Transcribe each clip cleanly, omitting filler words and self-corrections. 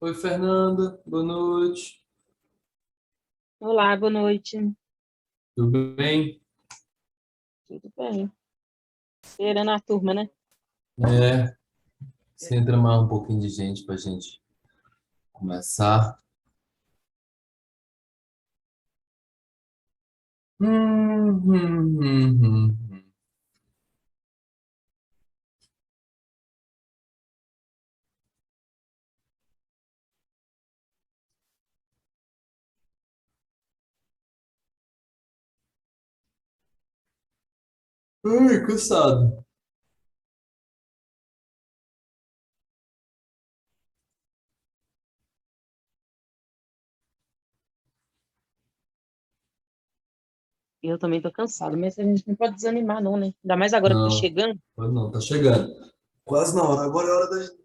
Oi, Fernanda. Boa noite. Olá, boa noite. Tudo bem? Tudo bem? Esperando a turma, né? É, você entra mais um pouquinho de gente para a gente começar. Hum. Ai, cansado. Eu também tô cansada, mas a gente não pode desanimar, não, né? Ainda mais agora que tá Não, chegando. mas não, tá chegando. Quase na hora. Agora é hora da gente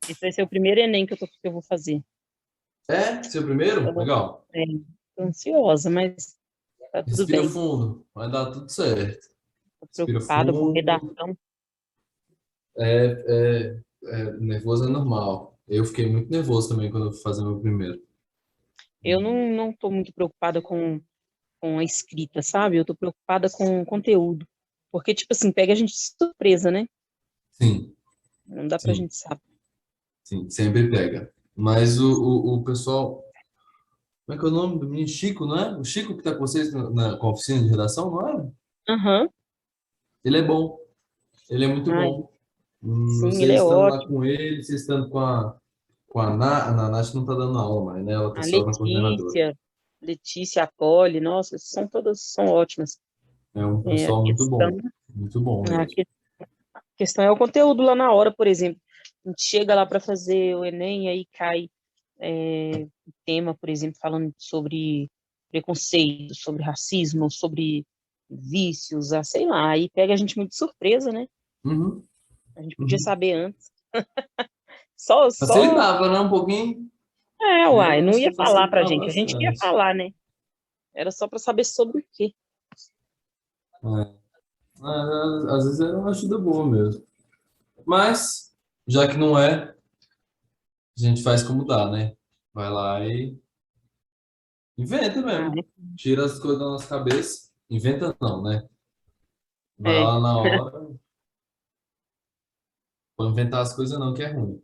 Esse vai ser o primeiro Enem que eu vou fazer. É? Seu primeiro? Então, Legal. é, tô ansiosa, mas tá tudo Respira bem. fundo. Vai dar tudo certo. Tô Respira preocupada com fundo. redação. Nervoso é normal. Eu fiquei muito nervoso também quando eu fui fazer meu primeiro. Eu não tô muito preocupada com a escrita, sabe? Eu tô preocupada com o conteúdo. Porque, tipo assim, pega a gente de surpresa, né? Sim, Não dá pra sim, gente saber. sim. Sempre pega. Mas o pessoal. Como é que é o nome do menino? Chico, não é? O Chico que está com vocês com a oficina de redação, não é? Aham. Ele é bom. Ele é muito Ai, bom. sim, ele Vocês é estando lá ótimo. com ele, vocês estando com a Nath não está dando aula mais, né? Ela está A só na coordenadora. Letícia, a Polly, nossa, são ótimas. É um É, a pessoal muito questão, bom. Muito bom a mesmo. que- a questão é o conteúdo lá na hora, por exemplo. A gente chega lá para fazer o Enem, aí cai o tema, por exemplo, falando sobre preconceito, sobre racismo, sobre vícios, sei lá, aí pega a gente muito de surpresa, né? Uhum, A gente podia uhum. saber antes. Só, Facilitava, né? Um pouquinho. uai, Eu não acho ia que falar pra facilitava gente, a gente ia bastante. falar, né? Era só para saber sobre o quê. É. Às vezes é uma ajuda boa mesmo. Mas, já que não é, a gente faz como dá, né? Vai lá e inventa Ah, mesmo. Tira as coisas da nossa cabeça. Inventa não, né? Vai é. lá na hora. Vou inventar as coisas não, que é ruim.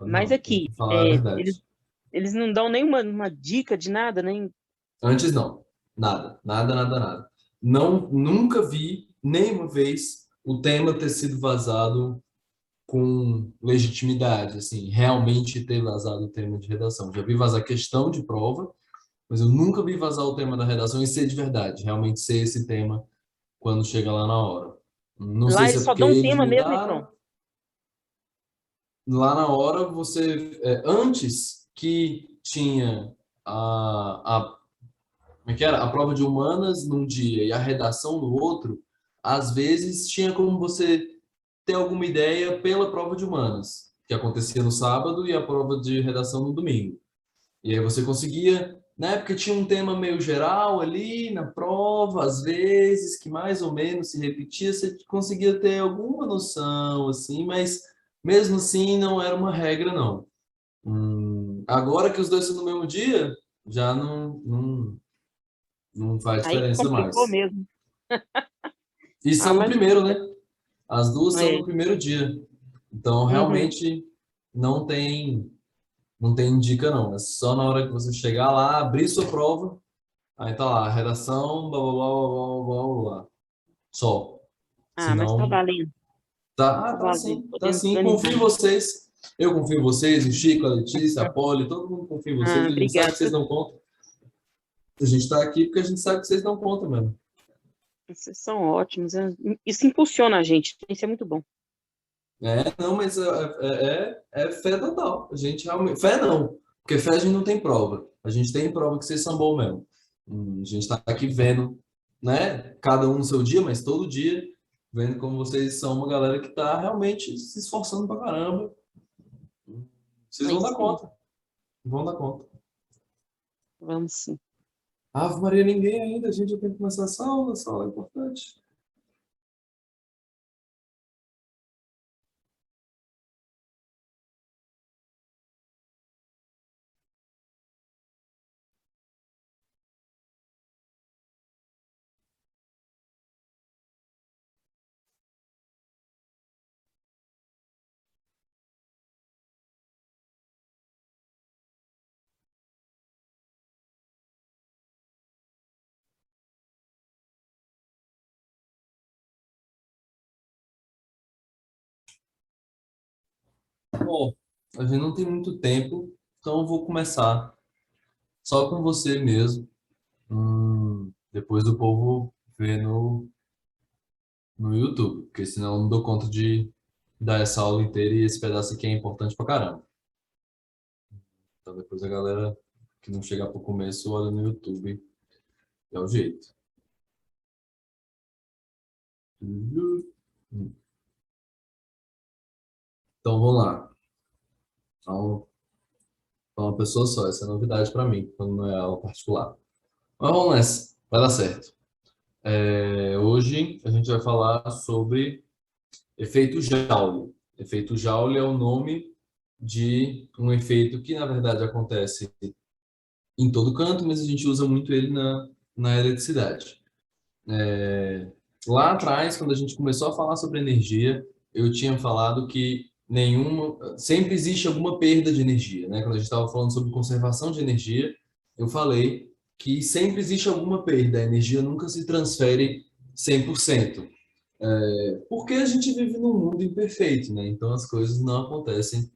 Mas Não, tem aqui, que falar a eles, verdade. eles não dão nenhuma uma dica de nada, nem. Antes não. Nada. Nada, nada, nada. Não, nunca vi, nenhuma vez, o tema ter sido vazado com legitimidade, assim, realmente ter vazado o tema de redação. Já vi vazar questão de prova, mas eu nunca vi vazar o tema da redação e ser de verdade, realmente ser esse tema quando chega lá na hora. Não sei Lá se é eles só porque dão um eles tema mesmo e mudaram. pronto. Lá na hora, antes que tinha como é que era? A prova de humanas num dia e a redação no outro, às vezes tinha como você ter alguma ideia pela prova de humanas, que acontecia no sábado e a prova de redação no domingo. E aí você conseguia, né? Porque tinha um tema meio geral ali na prova, às vezes, que mais ou menos se repetia, você conseguia ter alguma noção, assim, mas mesmo assim não era uma regra, não. Agora que os dois são no mesmo dia, já não faz Aí que diferença complicou mais. mesmo. E Ah, são no mas primeiro, né? As duas são é. no primeiro dia. Então, Uhum. realmente, não tem, não tem dica, não. É só na hora que você chegar lá, abrir sua prova. Aí tá lá, redação, blá, blá, blá, blá, blá, blá, blá. Só. Ah, mas tá Senão, valendo. tá, Tá tá valendo. sim, tá Podemos sim. organizar. Confio em vocês. Eu confio em vocês, o Chico, a Letícia, a Polly, todo mundo confia em vocês. Ah, A gente sabe obrigada. que vocês dão conta. A gente tá aqui porque a gente sabe que vocês dão conta mesmo. Vocês são ótimos. Isso impulsiona a gente. Isso é muito bom. Não, mas é fé total. A gente realmente. Fé não, porque fé a gente não tem prova. A gente tem prova que vocês são bons mesmo. A gente tá aqui vendo, né? Cada um no seu dia, mas todo dia, vendo como vocês são uma galera que tá realmente se esforçando pra caramba. Vocês Aí vão dar sim, conta. Vão dar conta. vamos sim. Ave Maria, ninguém ainda. A gente já tem que começar a sala é importante. Bom, a gente não tem muito tempo, então eu vou começar só com você mesmo. Depois o povo vê no YouTube, porque senão eu não dou conta de dar essa aula inteira e esse pedaço aqui é importante pra caramba. Então depois a galera que não chegar pro começo olha no YouTube, é o jeito. Então vamos lá. Então, uma pessoa só, essa é novidade para mim, quando não é aula particular. Mas vamos nessa, vai dar certo. Hoje a gente vai falar sobre efeito Joule. Efeito Joule é o nome de um efeito que, na verdade, acontece em todo canto, mas a gente usa muito ele na eletricidade. Lá atrás, quando a gente começou a falar sobre energia, eu tinha falado que sempre existe alguma perda de energia, né? Quando a gente estava falando sobre conservação de energia, eu falei que sempre existe alguma perda, a energia nunca se transfere 100%. Porque a gente vive num mundo imperfeito, né? Então as coisas não acontecem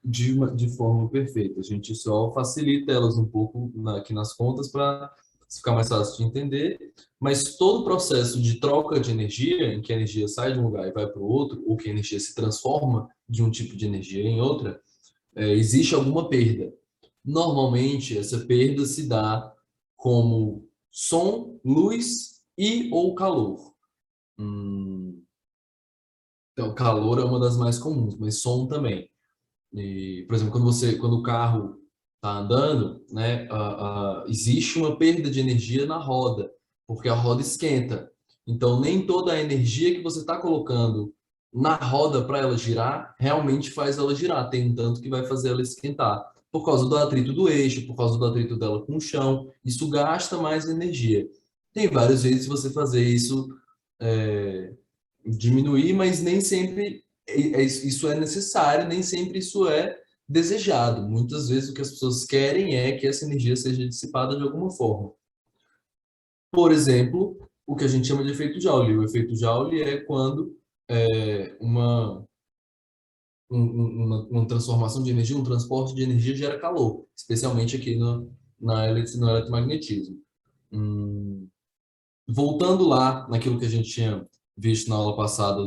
de forma perfeita. A gente só facilita elas um pouco aqui nas contas para ficar mais fácil de entender, mas todo o processo de troca de energia, em que a energia sai de um lugar e vai para o outro, ou que a energia se transforma de um tipo de energia em outra, existe alguma perda. Normalmente, essa perda se dá como som, luz e ou calor. Então, calor é uma das mais comuns, mas som também. E, por exemplo, quando o carro está andando, né, existe uma perda de energia na roda, porque a roda esquenta. Então, nem toda a energia que você está colocando na roda para ela girar realmente faz ela girar. Tem um tanto que vai fazer ela esquentar. Por causa do atrito do eixo, por causa do atrito dela com o chão, isso gasta mais energia. Tem vários jeitos de você fazer isso diminuir, mas nem sempre isso é necessário, nem sempre isso é desejado. Muitas vezes o que as pessoas querem é que essa energia seja dissipada de alguma forma. Por exemplo, o que a gente chama de efeito Joule. O efeito Joule é quando uma transformação de energia, um transporte de energia gera calor, especialmente aqui no eletromagnetismo. Voltando lá naquilo que a gente tinha visto na aula passada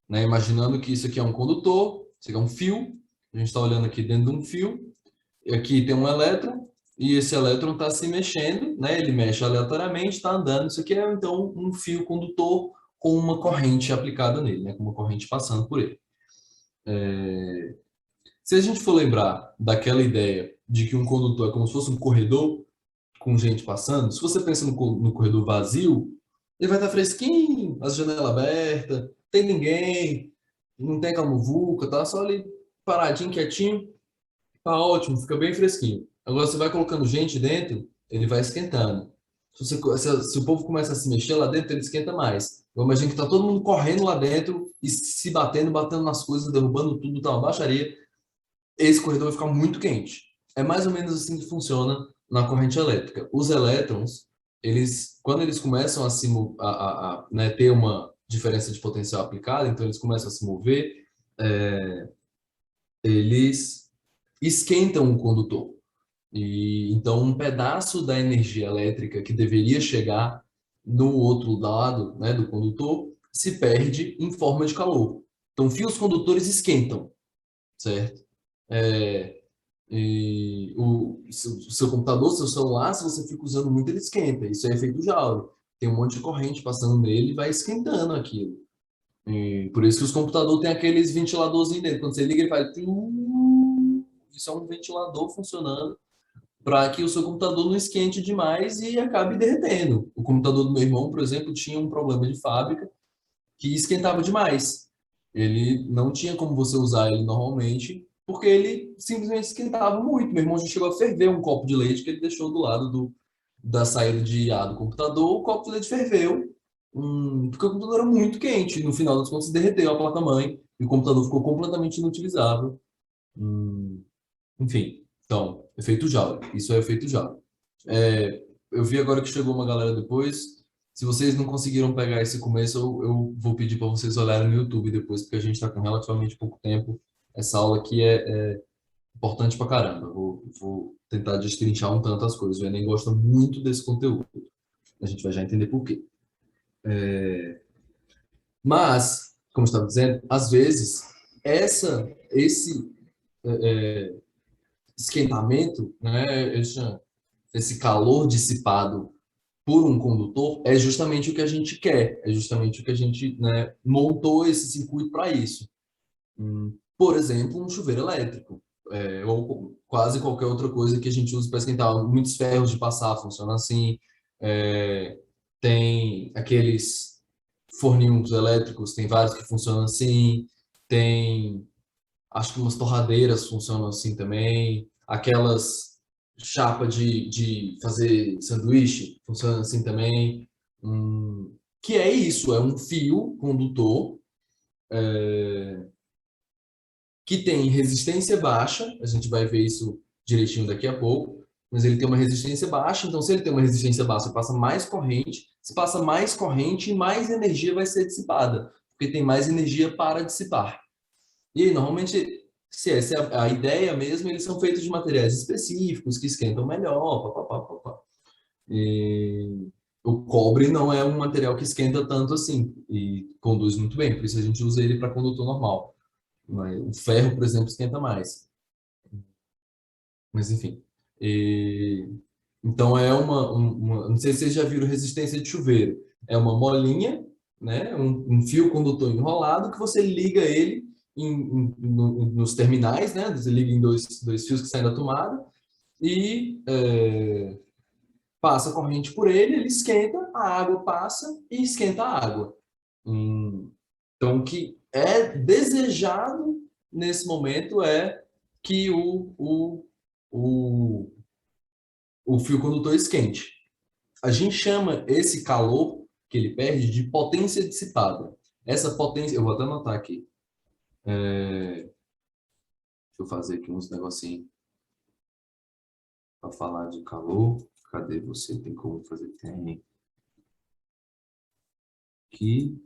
né, imaginando que isso aqui é um condutor, isso aqui é um fio, a gente está olhando aqui dentro de um fio, e aqui tem um elétron, e esse elétron está se mexendo, né, ele mexe aleatoriamente, está andando, isso aqui é então um fio condutor com uma corrente aplicada nele, né, com uma corrente passando por ele. Se a gente for lembrar daquela ideia de que um condutor é como se fosse um corredor com gente passando, se você pensa no corredor vazio, ele vai estar fresquinho, as janelas abertas, tem ninguém, não tem aquela muvuca, tá só ali paradinho, quietinho, tá ótimo, fica bem fresquinho. Agora você vai colocando gente dentro, ele vai esquentando. Se o povo começa a se mexer lá dentro, ele esquenta mais. Eu imagino que tá todo mundo correndo lá dentro e se batendo nas coisas, derrubando tudo, tá uma baixaria. Esse corredor vai ficar muito quente. É mais ou menos assim que funciona na corrente elétrica. Os elétrons, quando eles começam né, ter uma diferença de potencial aplicada, então eles começam a se mover, eles esquentam o condutor. E então um pedaço da energia elétrica que deveria chegar no outro lado, né, do condutor, se perde em forma de calor. Então fios condutores esquentam, certo? E seu computador, seu celular, se você fica usando muito, ele esquenta. Isso é efeito Joule. Tem um monte de corrente passando nele e vai esquentando aquilo. E por isso que os computadores têm aqueles ventiladorzinhos dentro. Quando você liga, ele faz... Isso é um ventilador funcionando para que o seu computador não esquente demais e acabe derretendo. O computador do meu irmão, por exemplo, tinha um problema de fábrica que esquentava demais. Ele não tinha como você usar ele normalmente, porque ele simplesmente esquentava muito. Meu irmão já chegou a ferver um copo de leite que ele deixou do lado da saída de ar do computador, o copo de leite ferveu, porque o computador era muito quente. No final das contas, derreteu a placa-mãe e o computador ficou completamente inutilizável. Enfim, então, efeito Joule. Isso é efeito Joule. Eu vi agora que chegou uma galera depois. Se vocês não conseguiram pegar esse começo, eu vou pedir para vocês olharem no YouTube depois, porque a gente está com relativamente pouco tempo. essa aula aqui é importante pra caramba. Vou tentar destrinchar um tanto as coisas. O Enem gosta muito desse conteúdo. A gente vai já entender por quê. Mas, como eu estava dizendo, às vezes, esse esquentamento, né, esse calor dissipado por um condutor é justamente o que a gente quer, é justamente o que a gente, né, montou esse circuito para isso. Por exemplo, um chuveiro elétrico, ou quase qualquer outra coisa que a gente usa para esquentar. Muitos ferros de passar funcionam assim. É, tem aqueles forninhos elétricos, tem vários que funcionam assim. Tem, acho que umas torradeiras funcionam assim também. Aquelas chapa de fazer sanduíche funcionam assim também. Que é isso, é um fio condutor que tem resistência baixa, a gente vai ver isso direitinho daqui a pouco, mas ele tem uma resistência baixa, então se ele tem uma resistência baixa, passa mais corrente, se passa mais corrente, mais energia vai ser dissipada, porque tem mais energia para dissipar. E aí, normalmente, se essa é a ideia mesmo, eles são feitos de materiais específicos, que esquentam melhor, papapá, papapá. E o cobre não é um material que esquenta tanto assim, e conduz muito bem, por isso a gente usa ele para condutor normal. O ferro, por exemplo, esquenta mais. Mas, enfim. Então, não sei se vocês já viram resistência de chuveiro. É uma molinha, né? Um fio condutor enrolado que você liga ele nos terminais, né? Você liga em dois fios que saem da tomada e passa corrente por ele, ele esquenta, a água passa e esquenta a água. Então, o que é desejado nesse momento é que o, o fio condutor esquente. A gente chama esse calor que ele perde de potência dissipada. Essa potência, eu vou até anotar aqui. Deixa eu fazer aqui uns negocinhos para falar de calor. Cadê você? Tem como fazer? Tem. Aqui.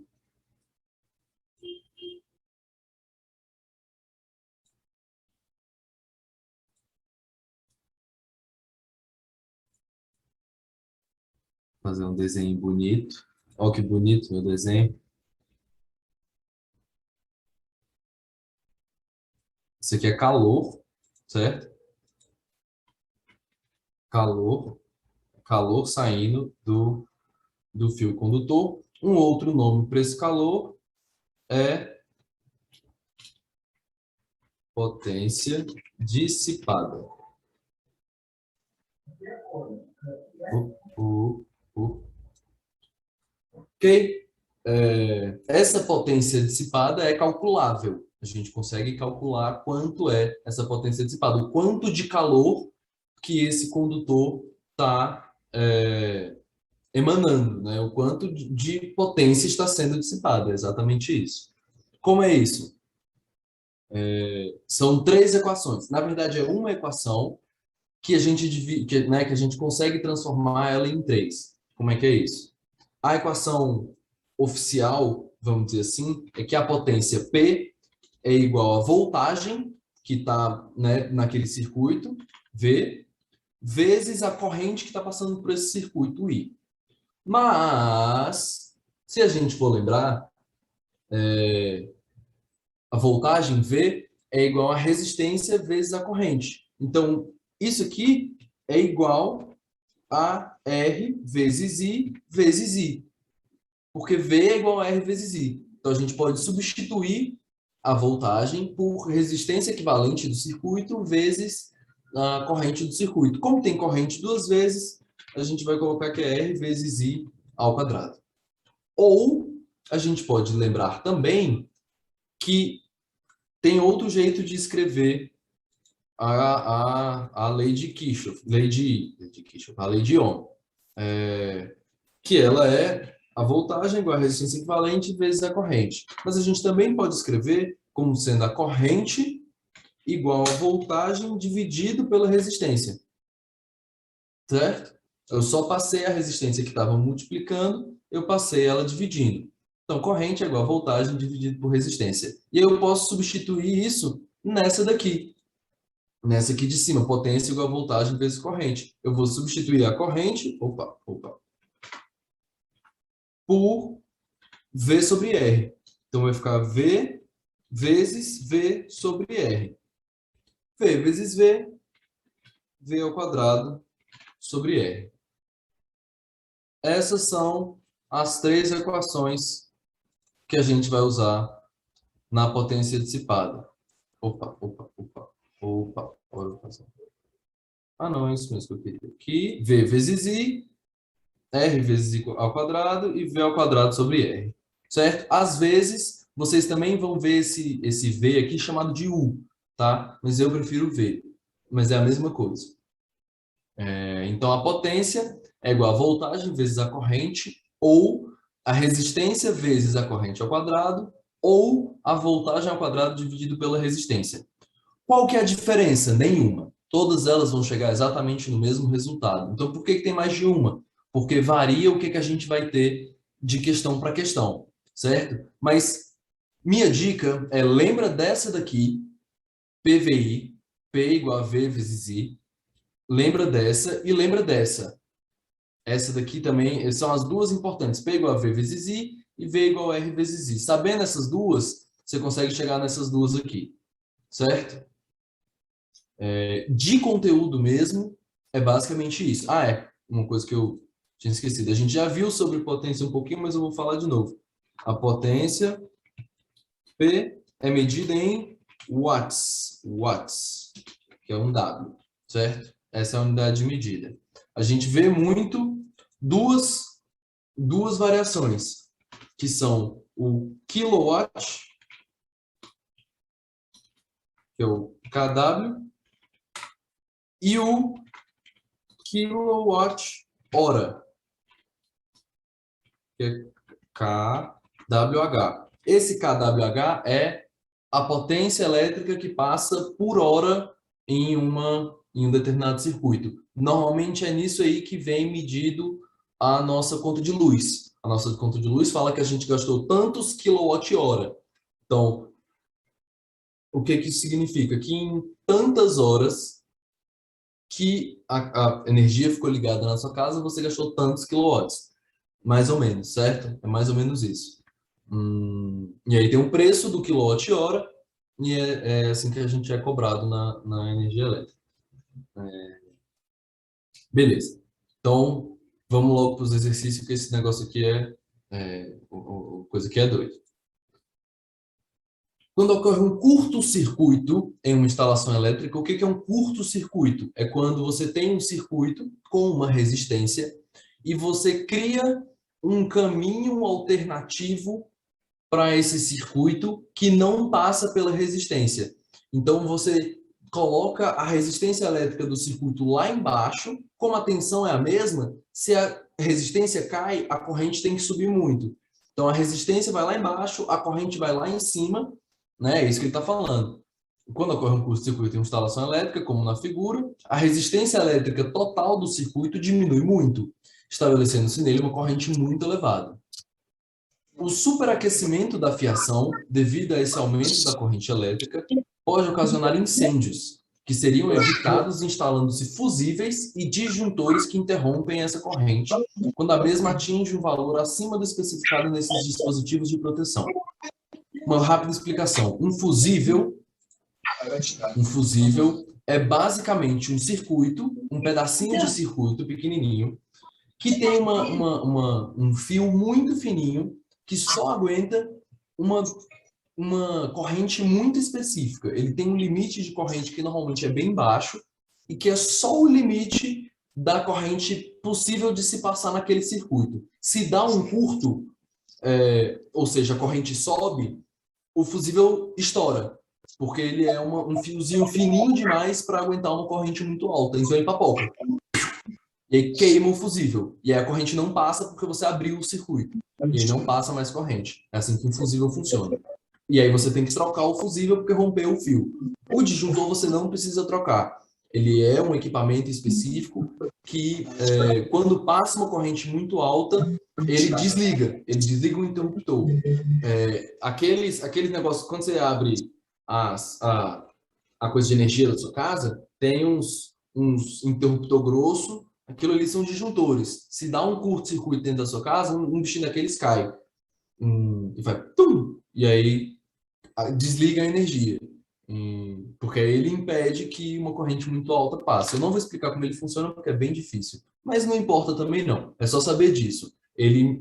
Fazer um desenho bonito. Olha que bonito meu desenho. Isso aqui é calor, certo? Calor saindo do fio condutor. Um outro nome para esse calor é potência dissipada. Ok? Essa potência dissipada é calculável. A gente consegue calcular quanto é essa potência dissipada, o quanto de calor que esse condutor está emanando, né? O quanto de potência está sendo dissipada, é exatamente isso. Como é isso? São três equações. Na verdade, é uma equação que a gente divide, né, que a gente consegue transformar ela em três. Como é que é isso? A equação oficial, vamos dizer assim, é que a potência P é igual à voltagem que está, né, naquele circuito, V, vezes a corrente que está passando por esse circuito, I. Mas, se a gente for lembrar, a voltagem V é igual à resistência vezes a corrente. Então, isso aqui é igual a R vezes I, porque V é igual a R vezes I. Então, a gente pode substituir a voltagem por resistência equivalente do circuito vezes a corrente do circuito. Como tem corrente duas vezes, a gente vai colocar que é R vezes I ao quadrado. Ou a gente pode lembrar também que tem outro jeito de escrever a lei de Kirchhoff, a lei de Ohm, que ela é a voltagem igual a resistência equivalente vezes a corrente. Mas a gente também pode escrever como sendo a corrente igual a voltagem dividido pela resistência. Certo? Eu só passei a resistência que estava multiplicando, eu passei ela dividindo. Então, corrente é igual a voltagem dividido por resistência. E eu posso substituir isso nessa daqui. Nessa aqui de cima, potência igual a voltagem vezes corrente. Eu vou substituir a corrente, por V sobre R. Então, vai ficar V vezes V sobre R. V vezes V, V ao quadrado sobre R. Essas são as três equações que a gente vai usar na potência dissipada. Não, é isso mesmo que eu queria. Aqui, V vezes I, R vezes I ao quadrado e V ao quadrado sobre R. Certo? Às vezes, vocês também vão ver esse V aqui chamado de U, tá? Mas eu prefiro V. Mas é a mesma coisa. Então, a potência é igual a voltagem vezes a corrente, ou a resistência vezes a corrente ao quadrado, ou a voltagem ao quadrado dividido pela resistência. Qual que é a diferença? Nenhuma. Todas elas vão chegar exatamente no mesmo resultado. Então, por que tem mais de uma? Porque varia o que a gente vai ter de questão para questão, certo? Mas minha dica é, lembra dessa daqui, PVI, P igual a V vezes I. Lembra dessa e lembra dessa. Essa daqui também são as duas importantes. P igual a V vezes I e V igual a R vezes I. Sabendo essas duas, você consegue chegar nessas duas aqui, certo? De conteúdo mesmo, é basicamente isso. Uma coisa que eu tinha esquecido. A gente já viu sobre potência um pouquinho, mas eu vou falar de novo. A potência P é medida em watts, que é um W, certo? Essa é a unidade de medida. A gente vê muito duas variações, que são o kilowatt, que é o kW, e o kilowatt-hora, que é kWh. Esse kWh é a potência elétrica que passa por hora em um determinado circuito. Normalmente é nisso aí que vem medido a nossa conta de luz. A nossa conta de luz fala que a gente gastou tantos quilowatt-hora. Então, o que isso significa? Que em tantas horas que a energia ficou ligada na sua casa, você gastou tantos quilowatts. Mais ou menos, certo? É mais ou menos isso. E aí tem um preço do quilowatt-hora e é assim que a gente é cobrado na energia elétrica. Beleza. Então, vamos logo para os exercícios, porque esse negócio aqui coisa que é doido. Quando ocorre um curto-circuito em uma instalação elétrica, o que é um curto-circuito? É quando você tem um circuito com uma resistência e você cria um caminho alternativo para esse circuito que não passa pela resistência. Então, você coloca a resistência elétrica do circuito lá embaixo, como a tensão é a mesma, se a resistência cai, a corrente tem que subir muito. Então, a resistência vai lá embaixo, a corrente vai lá em cima, né? É isso que ele está falando. Quando ocorre um curto-circuito em instalação elétrica, como na figura, a resistência elétrica total do circuito diminui muito, estabelecendo-se nele uma corrente muito elevada. O superaquecimento da fiação, devido a esse aumento da corrente elétrica, pode ocasionar incêndios, que seriam evitados instalando-se fusíveis e disjuntores que interrompem essa corrente, quando a mesma atinge um valor acima do especificado nesses dispositivos de proteção. Uma rápida explicação. Um fusível é basicamente um circuito, um pedacinho de circuito pequenininho, que tem um fio muito fininho, que só aguenta uma corrente muito específica. Ele tem um limite de corrente que normalmente é bem baixo e que é só o limite da corrente possível de se passar naquele circuito. Se dá um curto, ou seja, a corrente sobe, o fusível estoura, porque ele é um fiozinho fininho demais para aguentar uma corrente muito alta. Então ele papoca. E aí queima o fusível. E aí a corrente não passa porque você abriu o circuito. E aí não passa mais corrente. É assim que um fusível funciona. E aí você tem que trocar o fusível porque rompeu o fio. O disjuntor você não precisa trocar. Ele é um equipamento específico que, quando passa uma corrente muito alta, ele desliga. Ele desliga o interruptor. Aqueles negócios, quando você abre a coisa de energia da sua casa, tem uns interruptor grosso, aquilo ali são disjuntores. Se dá um curto-circuito dentro da sua casa, um bichinho daqueles cai. E vai, tum, e aí desliga a energia. Porque aí ele impede que uma corrente muito alta passe. Eu não vou explicar como ele funciona porque é bem difícil. Mas não importa também não. É só saber disso. Ele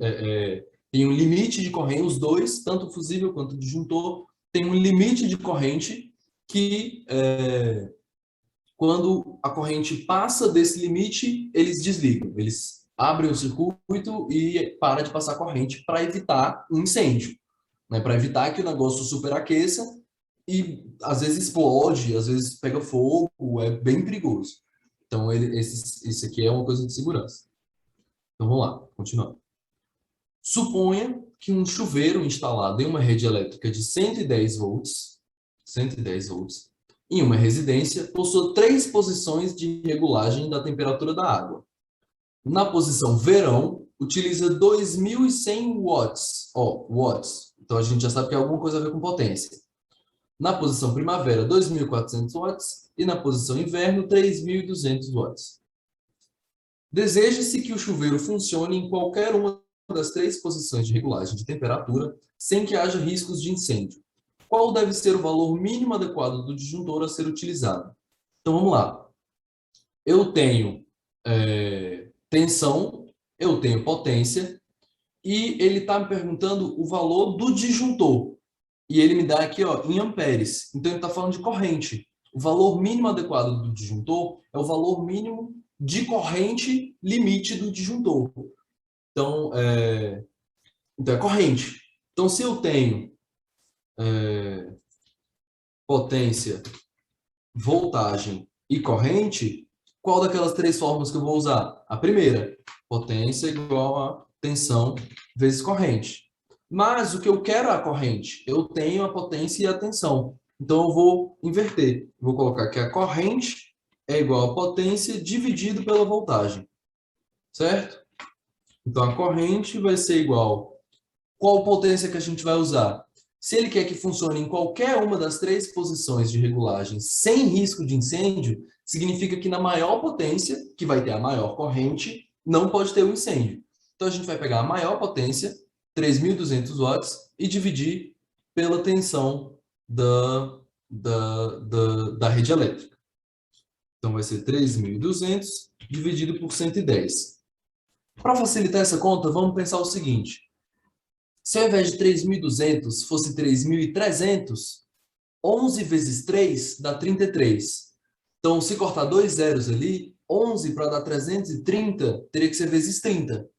tem um limite de corrente, os dois, tanto o fusível quanto o disjuntor, tem um limite de corrente que quando a corrente passa desse limite, eles desligam. Eles abrem o circuito e para de passar corrente para evitar um incêndio, né? Para evitar que o negócio superaqueça e às vezes explode, às vezes pega fogo, é bem perigoso. Então, esse aqui é uma coisa de segurança. Então, vamos lá, continuando. Suponha que um chuveiro instalado em uma rede elétrica de 110 volts, em uma residência, possua 3 posições de regulagem da temperatura da água. Na posição verão, utiliza 2.100 watts. Watts. Então, a gente já sabe que é alguma coisa a ver com potência. Na posição primavera, 2.400 watts. E na posição inverno, 3.200 watts. Deseja-se que o chuveiro funcione em qualquer uma das 3 posições de regulagem de temperatura, sem que haja riscos de incêndio. Qual deve ser o valor mínimo adequado do disjuntor a ser utilizado? Então, vamos lá. Eu tenho tensão, eu tenho potência, e ele está me perguntando o valor do disjuntor. E ele me dá aqui em amperes. Então, ele está falando de corrente. O valor mínimo adequado do disjuntor é o valor mínimo de corrente limite do disjuntor. Então, é corrente. Então, se eu tenho potência, voltagem e corrente, qual daquelas 3 fórmulas que eu vou usar? A primeira, potência igual a tensão vezes corrente. Mas o que eu quero é a corrente. Eu tenho a potência e a tensão. Então, eu vou inverter. Vou colocar que a corrente é igual a potência dividido pela voltagem. Certo? Então, a corrente vai ser igual... Qual potência que a gente vai usar? Se ele quer que funcione em qualquer uma das 3 posições de regulagem sem risco de incêndio, significa que na maior potência, que vai ter a maior corrente, não pode ter um incêndio. Então, a gente vai pegar a maior potência, 3.200 watts, e dividir pela tensão da rede elétrica. Então, vai ser 3.200 dividido por 110. Para facilitar essa conta, vamos pensar o seguinte. Se ao invés de 3.200 fosse 3.300, 11 vezes 3 dá 33. Então, se cortar 2 zeros ali, 11 para dar 330 teria que ser vezes 30.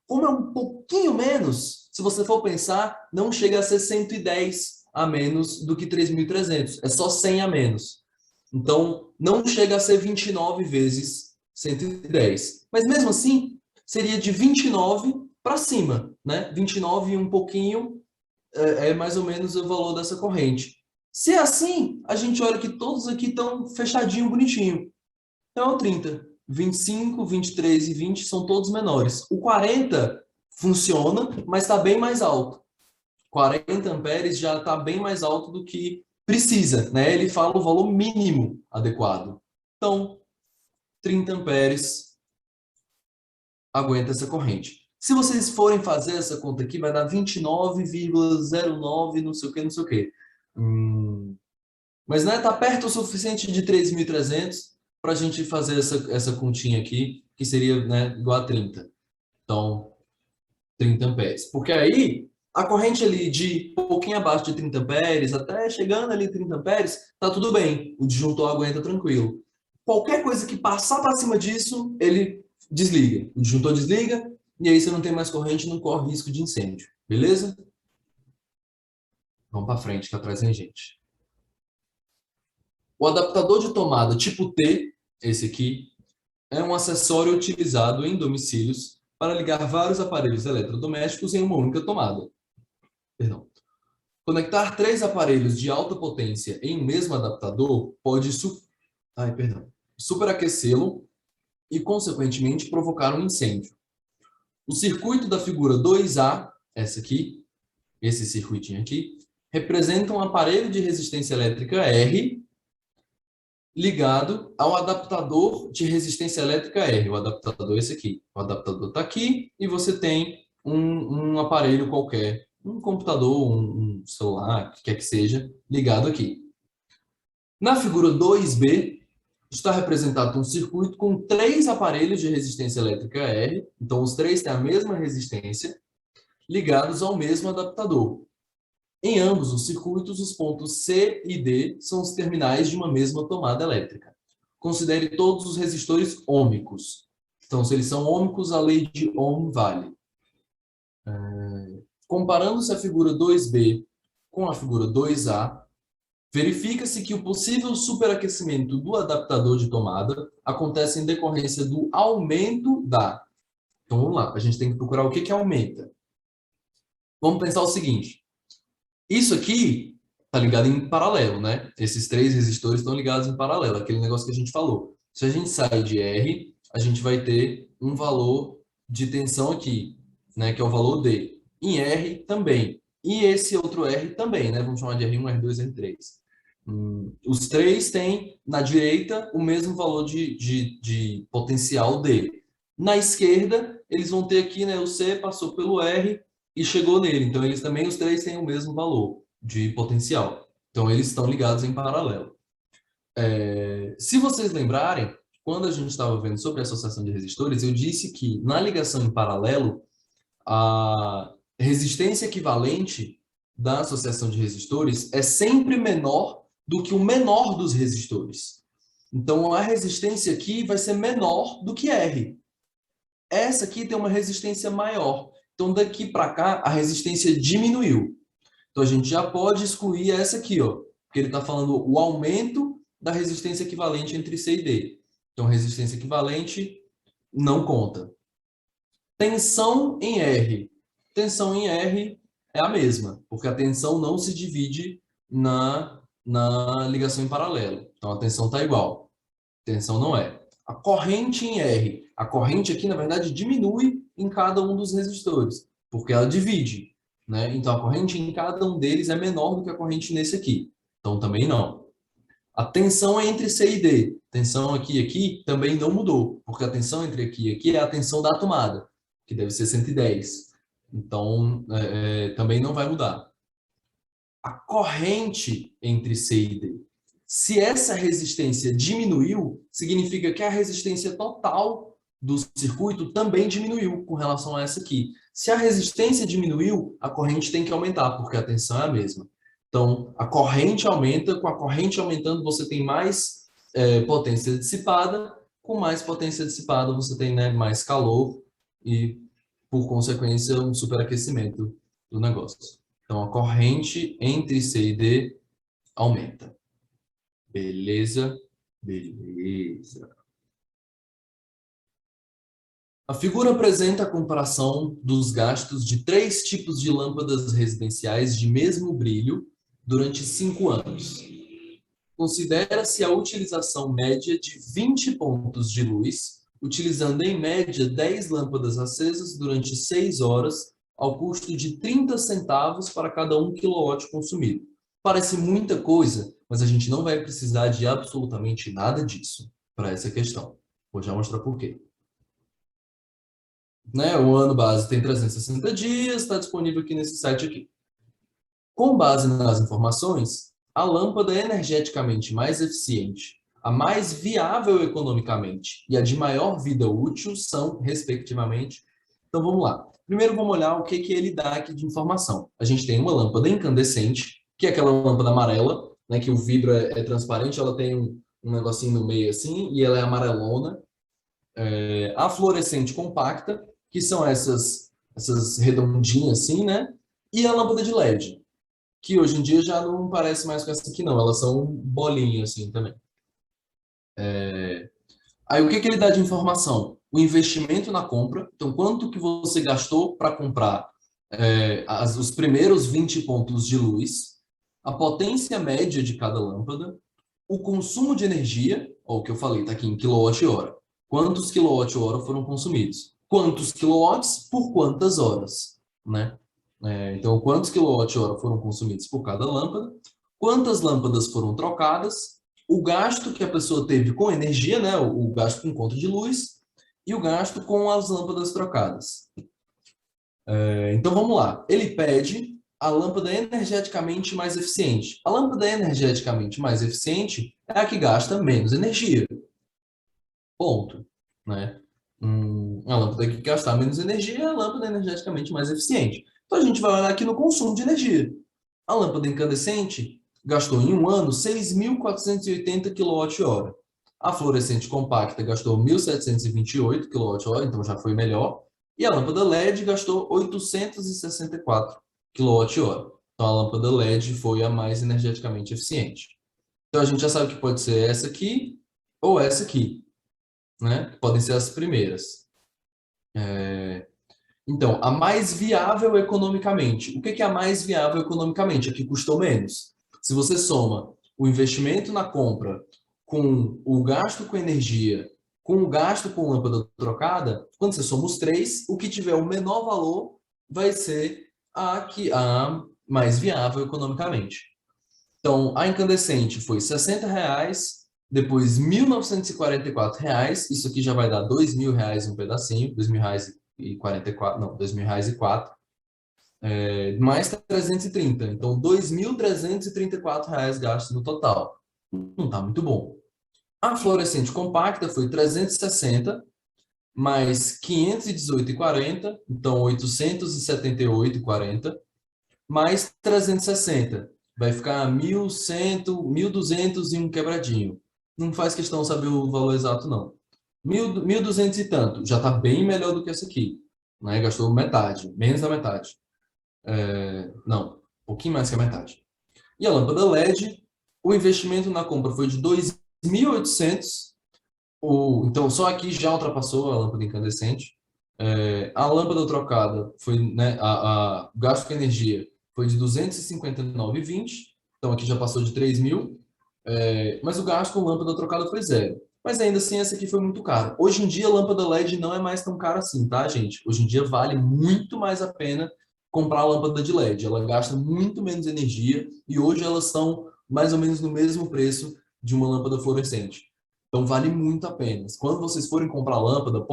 Como é um pouquinho menos, se você for pensar, não chega a ser 110 a menos do que 3.300. É só 100 a menos. Então, não chega a ser 29 vezes 110. Mas mesmo assim, seria de 29 para cima, né? 29 e um pouquinho é mais ou menos o valor dessa corrente. Se é assim, a gente olha que todos aqui estão fechadinho, bonitinho. Então é o 30. 25, 23 e 20 são todos menores. O 40 funciona, mas está bem mais alto. 40 amperes já está bem mais alto do que precisa, né? Ele fala o valor mínimo adequado. Então, 30 amperes aguenta essa corrente. Se vocês forem fazer essa conta aqui, vai dar 29,09, não sei o que, não sei o que. Mas tá perto o suficiente de 3.300 para a gente fazer essa continha aqui, que seria, né, igual a 30. Então, 30 amperes. Porque aí, a corrente ali de um pouquinho abaixo de 30 amperes, até chegando ali 30 amperes, tá tudo bem. O disjuntor aguenta tranquilo. Qualquer coisa que passar para cima disso, ele desliga. O disjuntor desliga, e aí você não tem mais corrente, não corre risco de incêndio. Beleza? Vamos para frente, que atrás tem gente. O adaptador de tomada tipo T, esse aqui, é um acessório utilizado em domicílios para ligar vários aparelhos eletrodomésticos em uma única tomada. Perdão. Conectar 3 aparelhos de alta potência em um mesmo adaptador pode superaquecê-lo e, consequentemente, provocar um incêndio. O circuito da figura 2A, esse circuitinho aqui, representa um aparelho de resistência elétrica R ligado ao adaptador de resistência elétrica R. O adaptador é esse aqui. O adaptador está aqui e você tem um aparelho qualquer, um computador, um celular, o que quer que seja, ligado aqui. Na figura 2B, está representado um circuito com 3 aparelhos de resistência elétrica R, então os 3 têm a mesma resistência, ligados ao mesmo adaptador. Em ambos os circuitos, os pontos C e D são os terminais de uma mesma tomada elétrica. Considere todos os resistores ômicos. Então, se eles são ômicos, a lei de Ohm vale. Comparando-se a figura 2B com a figura 2A, verifica-se que o possível superaquecimento do adaptador de tomada acontece em decorrência do aumento da... Então, vamos lá. A gente tem que procurar o que aumenta. Vamos pensar o seguinte. Isso aqui está ligado em paralelo, né? Esses 3 resistores estão ligados em paralelo, aquele negócio que a gente falou. Se a gente sai de R, a gente vai ter um valor de tensão aqui, né? Que é o valor D. Em R também. E esse outro R também, né? Vamos chamar de R1, R2, R3. Os 3 têm, na direita, o mesmo valor de potencial D. Na esquerda, eles vão ter aqui, né? O C passou pelo R e chegou nele. Então, eles também, os 3 têm o mesmo valor de potencial. Então, eles estão ligados em paralelo. Se vocês lembrarem, quando a gente estava vendo sobre a associação de resistores, eu disse que, na ligação em paralelo, a resistência equivalente da associação de resistores é sempre menor do que o menor dos resistores. Então, a resistência aqui vai ser menor do que R. Essa aqui tem uma resistência maior. Então, daqui para cá, a resistência diminuiu. Então, a gente já pode excluir essa aqui, ó, porque ele está falando o aumento da resistência equivalente entre C e D. Então, resistência equivalente não conta. Tensão em R. Tensão em R é a mesma, porque a tensão não se divide na ligação em paralelo. Então, a tensão está igual. Tensão não é. A corrente em R. A corrente aqui, na verdade, diminui em cada um dos resistores, porque ela divide, né? Então, a corrente em cada um deles é menor do que a corrente nesse aqui. Então, também não. A tensão é entre C e D. Tensão aqui e aqui também não mudou, porque a tensão entre aqui e aqui é a tensão da tomada, que deve ser 110. Então, também não vai mudar. A corrente entre C e D. Se essa resistência diminuiu, significa que a resistência total do circuito também diminuiu com relação a essa aqui. Se a resistência diminuiu, a corrente tem que aumentar, porque a tensão é a mesma. Então, a corrente aumenta, com a corrente aumentando, você tem mais potência dissipada, com mais potência dissipada, você tem, né, mais calor e, por consequência, um superaquecimento do negócio. Então, a corrente entre C e D aumenta. Beleza? Beleza. A figura apresenta a comparação dos gastos de 3 tipos de lâmpadas residenciais de mesmo brilho durante 5 anos. Considera-se a utilização média de 20 pontos de luz, utilizando em média 10 lâmpadas acesas durante 6 horas, ao custo de 30 centavos para cada 1 kW consumido. Parece muita coisa, mas a gente não vai precisar de absolutamente nada disso para essa questão. Vou já mostrar por quê. Né? O ano base tem 360 dias, está disponível aqui nesse site aqui. Com base nas informações, a lâmpada energeticamente mais eficiente, a mais viável economicamente e a de maior vida útil são, respectivamente. Então vamos lá. Primeiro vamos olhar o que ele dá aqui de informação. A gente tem uma lâmpada incandescente, que é aquela lâmpada amarela, né, que o vidro é transparente, ela tem um negocinho no meio assim, e ela é amarelona. A fluorescente compacta, que são essas redondinhas assim, né? E a lâmpada de LED, que hoje em dia já não parece mais com essa aqui não, elas são bolinhas assim também. Aí o que ele dá de informação? O investimento na compra, então quanto que você gastou para comprar os primeiros 20 pontos de luz, a potência média de cada lâmpada, o consumo de energia, ó, o que eu falei, está aqui em quilowatt-hora. Quantos quilowatt-hora foram consumidos? Quantos quilowatts por quantas horas, né? Então, quantos quilowatt-hora foram consumidos por cada lâmpada? Quantas lâmpadas foram trocadas? o gasto que a pessoa teve com energia, né, o gasto com conta de luz, e o gasto com as lâmpadas trocadas. Então vamos lá. Ele pede a lâmpada energeticamente mais eficiente. A lâmpada energeticamente mais eficiente é a que gasta menos energia. Ponto. Né? A lâmpada que gastar menos energia é a lâmpada energeticamente mais eficiente. Então a gente vai olhar aqui no consumo de energia. A lâmpada incandescente gastou em um ano 6.480 kWh. A fluorescente compacta gastou 1.728 kWh, então já foi melhor. E a lâmpada LED gastou 864 kWh. Então a lâmpada LED foi a mais energeticamente eficiente. Então a gente já sabe que pode ser essa aqui ou essa aqui, né? Podem ser as primeiras. Então, a mais viável economicamente. O que é a mais viável economicamente? A que custou menos. Se você soma o investimento na compra com o gasto com energia, com o gasto com lâmpada trocada, quando você soma os três, o que tiver o menor valor vai ser a mais viável economicamente. Então, a incandescente foi R$ 60, depois R$ 1.944, isso aqui já vai dar R$ 2.000 um pedacinho, R$ 2.044, não, R$ 2.004, mais 330, então R$ 2.334 gastos no total. Não está muito bom. A fluorescente compacta foi 360, mais 518,40, então 878,40, mais 360. Vai ficar 1.100, 1.200 e um quebradinho. Não faz questão saber o valor exato, não. 1.200 e tanto. Já está bem melhor do que essa aqui. Né? Gastou metade, menos da metade. Não, um pouquinho mais que a metade. E a lâmpada LED, o investimento na compra foi de 2.800. Então, só aqui já ultrapassou a lâmpada incandescente. A lâmpada trocada foi, né, o gasto com energia foi de 259,20, então aqui já passou de 3.000, mas o gasto com lâmpada trocada foi zero. Mas ainda assim, essa aqui foi muito cara. Hoje em dia, a lâmpada LED não é mais tão cara assim, tá, gente? Hoje em dia, vale muito mais a pena comprar a lâmpada de LED. Ela gasta muito menos energia e hoje elas estão mais ou menos no mesmo preço de uma lâmpada fluorescente. Então, vale muito a pena. Quando vocês forem comprar lâmpada,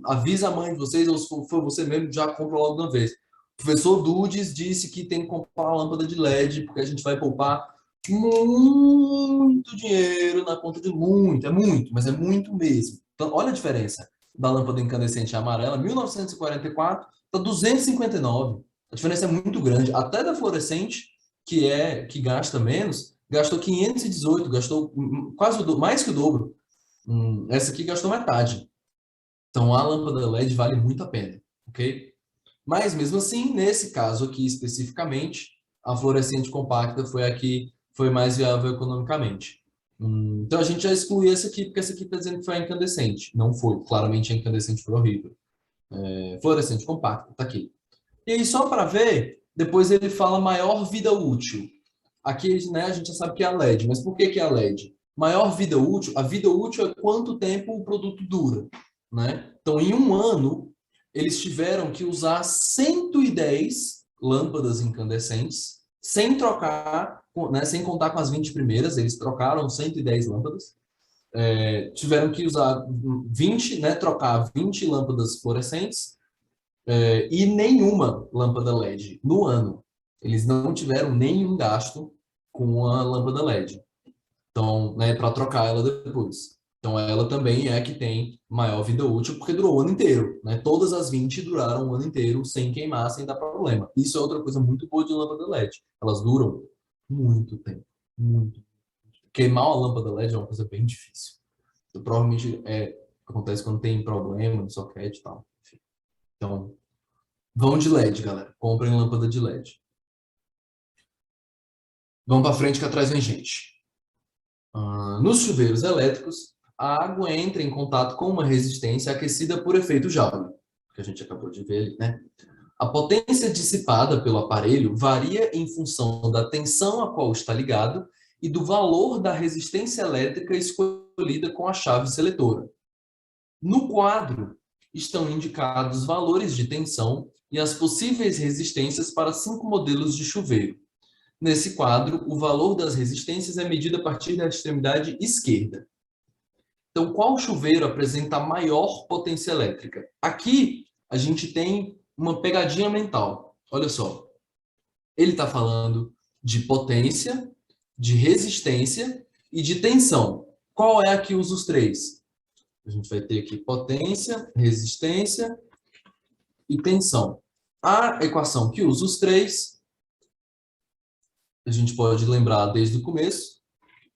avisa a mãe de vocês, ou se for você mesmo, já compra logo de uma vez. O professor Dudes disse que tem que comprar lâmpada de LED, porque a gente vai poupar muito dinheiro na conta de muito, mas é muito mesmo. Então, olha a diferença da lâmpada incandescente amarela, 1944 para 259. A diferença é muito grande. Até da fluorescente, que gasta menos, gastou 518, gastou quase mais que o dobro. Essa aqui gastou metade. Então, a lâmpada LED vale muito a pena, ok? Mas, mesmo assim, nesse caso aqui especificamente, a fluorescente compacta foi a que foi mais viável economicamente. Então, a gente já excluiu essa aqui, porque essa aqui está dizendo que foi a incandescente. Não foi. Claramente, a incandescente foi horrível. Fluorescente compacta, está aqui. E aí, só para ver, depois ele fala maior vida útil. Aqui, né, a gente já sabe que é a LED, mas por que é a LED? Maior vida útil, a vida útil é quanto tempo o produto dura, né? Então, em um ano, eles tiveram que usar 110 lâmpadas incandescentes, sem trocar, né, sem contar com as 20 primeiras, eles trocaram 110 lâmpadas, tiveram que usar 20, né, trocar 20 lâmpadas fluorescentes, e nenhuma lâmpada LED no ano. Eles não tiveram nenhum gasto com a lâmpada LED. Então, né, para trocar ela depois. Então, ela também é a que tem maior vida útil, porque durou o ano inteiro. Né? Todas as 20 duraram o ano inteiro sem queimar, sem dar problema. Isso é outra coisa muito boa de lâmpada LED. Elas duram muito tempo. Muito. Queimar uma lâmpada LED é uma coisa bem difícil. Então, provavelmente acontece quando tem problema no socket e tal. Enfim. Então, vão de LED, galera. Comprem lâmpada de LED. Vamos para frente que atrás vem gente. Nos chuveiros elétricos, a água entra em contato com uma resistência aquecida por efeito Joule, que a gente acabou de ver ali, né? A potência dissipada pelo aparelho varia em função da tensão a qual está ligado e do valor da resistência elétrica escolhida com a chave seletora. No quadro, estão indicados valores de tensão e as possíveis resistências para 5 modelos de chuveiro. Nesse quadro, o valor das resistências é medido a partir da extremidade esquerda. Então, qual chuveiro apresenta maior potência elétrica? Aqui, a gente tem uma pegadinha mental. Olha só. Ele está falando de potência, de resistência e de tensão. Qual é a que usa os três? A gente vai ter aqui potência, resistência e tensão. A equação que usa os três, a gente pode lembrar desde o começo,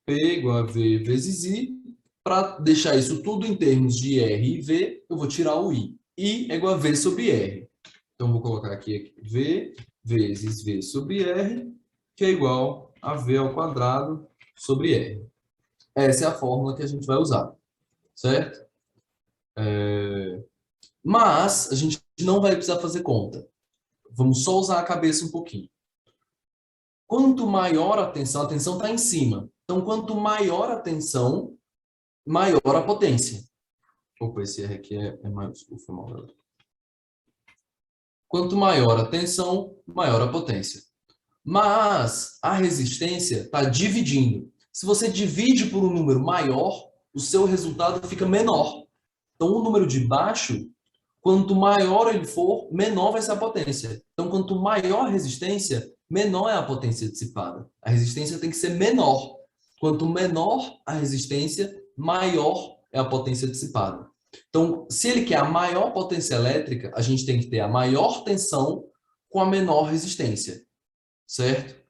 P igual a V vezes I. Para deixar isso tudo em termos de R e V, eu vou tirar o I. I é igual a V sobre R. Então, vou colocar aqui V vezes V sobre R, que é igual a V ao quadrado sobre R. Essa é a fórmula que a gente vai usar, certo? Mas a gente não vai precisar fazer conta. Vamos só usar a cabeça um pouquinho. Quanto maior a tensão está em cima. Então, quanto maior a tensão, maior a potência. Opa, esse R aqui é maiúsculo, foi mal. Quanto maior a tensão, maior a potência. Mas a resistência está dividindo. Se você divide por um número maior, o seu resultado fica menor. Então, o número de baixo, quanto maior ele for, menor vai ser a potência. Então, quanto maior a resistência, menor é a potência dissipada. A resistência tem que ser menor. Quanto menor a resistência, maior é a potência dissipada. Então, se ele quer a maior potência elétrica, a gente tem que ter a maior tensão com a menor resistência. Certo?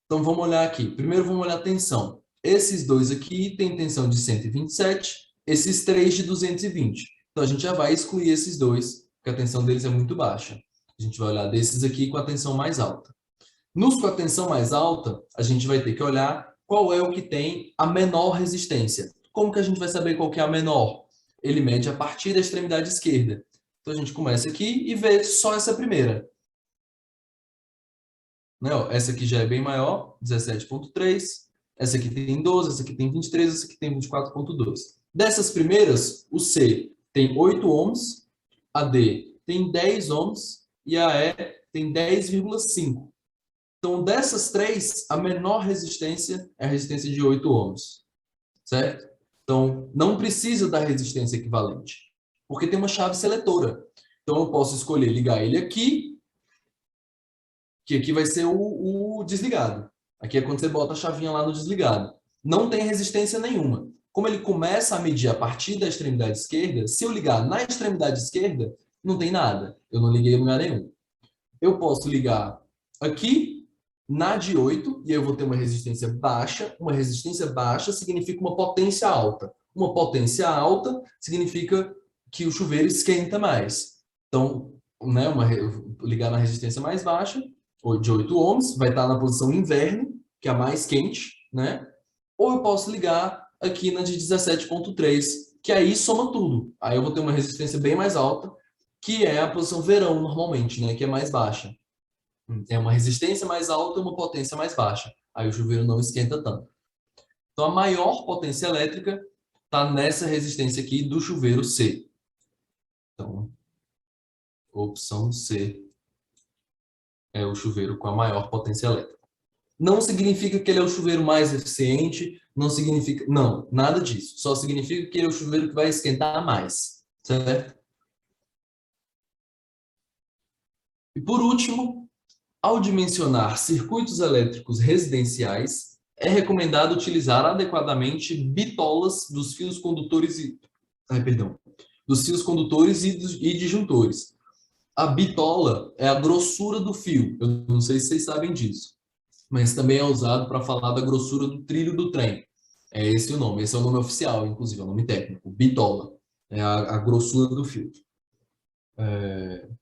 Então, vamos olhar aqui. Primeiro, vamos olhar a tensão. Esses dois aqui têm tensão de 127, esses três de 220. Então, a gente já vai excluir esses dois, porque a tensão deles é muito baixa. A gente vai olhar desses aqui com a tensão mais alta. Nos com a tensão mais alta, a gente vai ter que olhar qual é o que tem a menor resistência. Como que a gente vai saber qual que é a menor? Ele mede a partir da extremidade esquerda. Então, a gente começa aqui e vê só essa primeira. Né? Essa aqui já é bem maior, 17,3. Essa aqui tem 12, essa aqui tem 23, essa aqui tem 24,2. Dessas primeiras, o C tem 8 ohms, a D tem 10 ohms e a E tem 10,5. Então, dessas três, a menor resistência é a resistência de 8 ohms. Certo? Então, não precisa da resistência equivalente, porque tem uma chave seletora. Então, eu posso escolher ligar ele aqui, que aqui vai ser o desligado. Aqui é quando você bota a chavinha lá no desligado. Não tem resistência nenhuma. Como ele começa a medir a partir da extremidade esquerda, se eu ligar na extremidade esquerda, não tem nada. Eu não liguei em lugar nenhum. Eu posso ligar aqui, na de 8, e eu vou ter uma resistência baixa. Uma resistência baixa significa uma potência alta. Uma potência alta significa que o chuveiro esquenta mais. Então, né, ligar na resistência mais baixa, de 8 ohms, vai estar na posição inverno, que é a mais quente, né? Ou eu posso ligar aqui na de 17,3, que aí soma tudo. Aí eu vou ter uma resistência bem mais alta, que é a posição verão, normalmente, né? Que é mais baixa. É uma resistência mais alta e uma potência mais baixa. Aí o chuveiro não esquenta tanto. Então, a maior potência elétrica está nessa resistência aqui do chuveiro C. Então, opção C é o chuveiro com a maior potência elétrica. Não significa que ele é o chuveiro mais eficiente, não significa... Não, nada disso. Só significa que ele é o chuveiro que vai esquentar mais. Certo? E por último, ao dimensionar circuitos elétricos residenciais, é recomendado utilizar adequadamente bitolas dos fios condutores dos fios condutores e disjuntores. A bitola é a grossura do fio. Eu não sei se vocês sabem disso, mas também é usado para falar da grossura do trilho do trem. É esse o nome. Esse é o nome oficial, inclusive, é o nome técnico. Bitola. É a grossura do fio.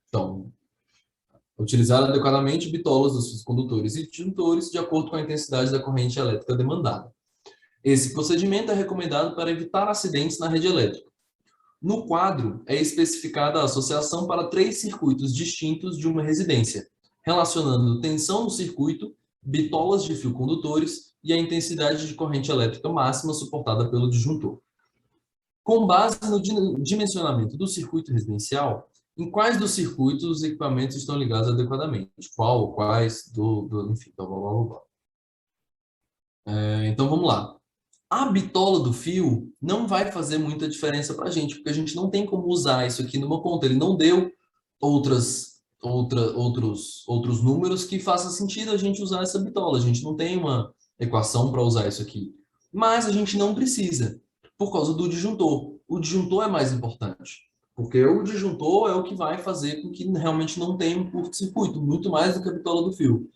Então, utilizar adequadamente bitolas dos fios condutores e disjuntores de acordo com a intensidade da corrente elétrica demandada. Esse procedimento é recomendado para evitar acidentes na rede elétrica. No quadro, é especificada a associação para 3 circuitos distintos de uma residência, relacionando tensão no circuito, bitolas de fio condutores e a intensidade de corrente elétrica máxima suportada pelo disjuntor. Com base no dimensionamento do circuito residencial, em quais dos circuitos os equipamentos estão ligados adequadamente? Qual ou quais enfim, blá, blá, blá, blá. Então vamos lá. A bitola do fio não vai fazer muita diferença para a gente, porque a gente não tem como usar isso aqui numa conta. Ele não deu outros números que faça sentido a gente usar essa bitola. A gente não tem uma equação para usar isso aqui. Mas a gente não precisa, por causa do disjuntor. O disjuntor é mais importante, porque o disjuntor é o que vai fazer com que realmente não tenha um curto-circuito, muito mais do que a bitola do fio.